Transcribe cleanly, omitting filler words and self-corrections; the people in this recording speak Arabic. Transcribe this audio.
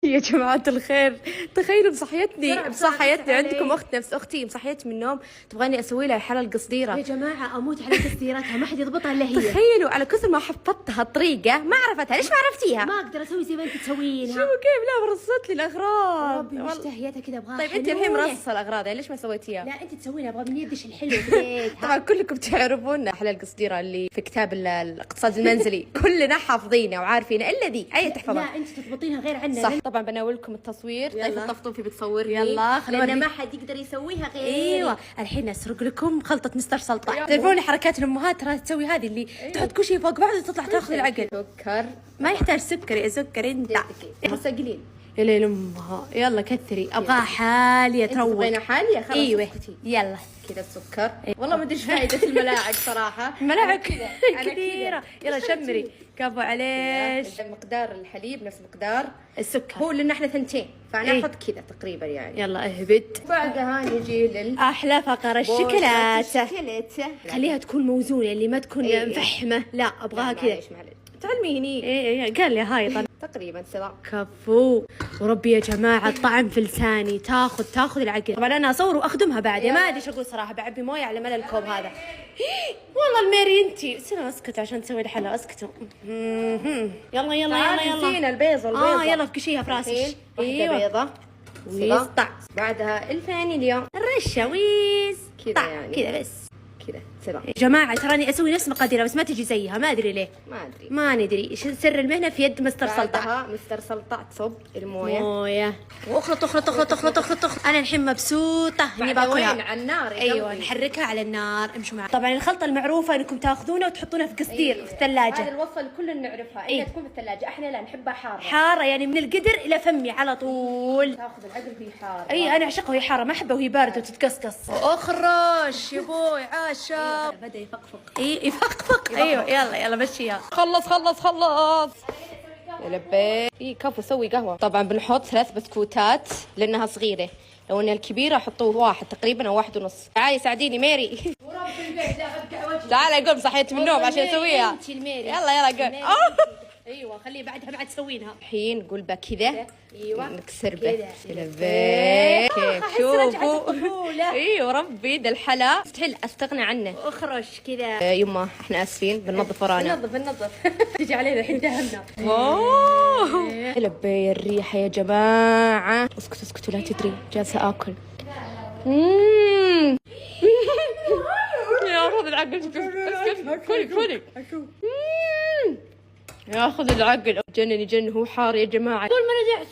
يا جماعة الخير، تخيلوا مصحيتني عندكم أخت نفس أختي مصحيتني من النوم تبغاني أسوي لها حلال قصديرة. يا جماعة أموت على قصديرتها، ما حد يضبطها إلا هي. تخيلوا على كثر ما حفظتها الطريقة ما عرفتها. ليش ما عرفتيها؟ ما أقدر أسوي زي ما أنت تسوينها. شو كيف؟ لا رصت لي الأغراض. ربي مشتهيتها كذا أبغاها. طيب أنت الحين مرصصة الأغراض، يعني ليش ما سويتيها؟ لا أنت تسوينها، أبغى من يدش الحلو بديتها. طبعا كلكم تعرفون حلال قصديرة اللي في كتاب الاقتصاد المنزلي كلنا حافظينه وعارفينه إلا دي أي تحفظها. لا أنت تضبطينها غير عنا. صح. طبعا بناولكم التصوير. طيب الطفطوفي بتصورني. يلا لأن ما حد يقدر يسويها غير. ايوه الحين اسرق لكم خلطه مستر سلطه. تعرفون حركات الامهات ترى تسوي هذه اللي تحط كل شيء فوق بعض وتطلع تاخذ العقل. سكر ما يحتاج سكر يا سكر انت. بس قليل. يا ليل امها يلا كثري ابغاها حاليه تروق. تبغينا حاليه خلاص. ايوه يلا كذا السكر. والله ما ادري ايش فائده الملاعق صراحه. ملاعق كثيره. يلا شمري كفو عليش. مقدار الحليب نفس مقدار السكر. هو لان احنا ثنتين فانا احط كذا تقريبا يعني. يلا اهبط. بعدها نجي احلى فقره الشوكولاته. خليها تكون موزونه اللي ما تكون مفحمه. لا ابغاها كذا. تعلميني. ايه قال لي هاي تقريبا سواء. كفو. وربي يا جماعه الطعم في لساني تاخذ العقل. طبعا انا اصور واخدمها بعد. ما ادري ايش اقول صراحه. بعبي مويه على ملء الكوب هذا. والله الميري انتي سنة اسكتوا عشان تسوي الحلا. اسكتوا. يلا نسينا البيضه. يلا افكشيها في راسك. ايوه بيضه ويسطع. بعدها الفانيليا الرشه ويز كذا يعني كذا بس كذا سبع. يا جماعة تراني أسوي نفس مقاديرها بس ما تجي زيها. ما أدري ليه. ما ندري إيش سر المهنة في يد مستر سلطة. مستر سلطة تصب الموية موية واخلط. أنا الحين مبسوطة إني باكلها. وين على النار؟ أيوة نحركها على النار. امشوا معي. طبعا الخلطة المعروفة إنكم تاخذونها وتحطونها في قصدير في الثلاجة. هذا الوصفة اللي كلنا نعرفها. إنها تكون في الثلاجة. إحنا لا نحبها حارة يعني من القدر إلى فمي على طول. تاخذ العقل وهي حارة. أي أنا أعشقها وهي حارة، ما أحبها وهي باردة وتتقصقص. أخرش يا بوي عاشا. بدأ يفقفق. يفقفق. ايوه يلا مشيها. خلص يا لبيك. كفو سوي قهوه. طبعا بنحط 3 بسكوتات لانها صغيره. لو انها الكبيره حطوه 1 تقريبا او 1.5. تعالي ساعديني ميري. ورب البيت لا ابكع وجهي. تعالي قوم صحيت من النوم عشان اسويها. يلا قوم. ايوه خليه بعد تسوينها. الحين قول بقى كذا. ايوه نكسر به. كيف شوفوا. ايوه ربي ده الحلا مستحيل استغنى عنه. اخرش كذا. يما احنا اسفين بننظف ورانا. بننظف. تجي علينا الحين دهنا. اوه لبي الريحه يا جماعه. اسكتوا لا تدري جالسه اكل. ياخذ العقل. كلي ياخذ العقل. جنن هو حار يا جماعه. طول ما انا جاي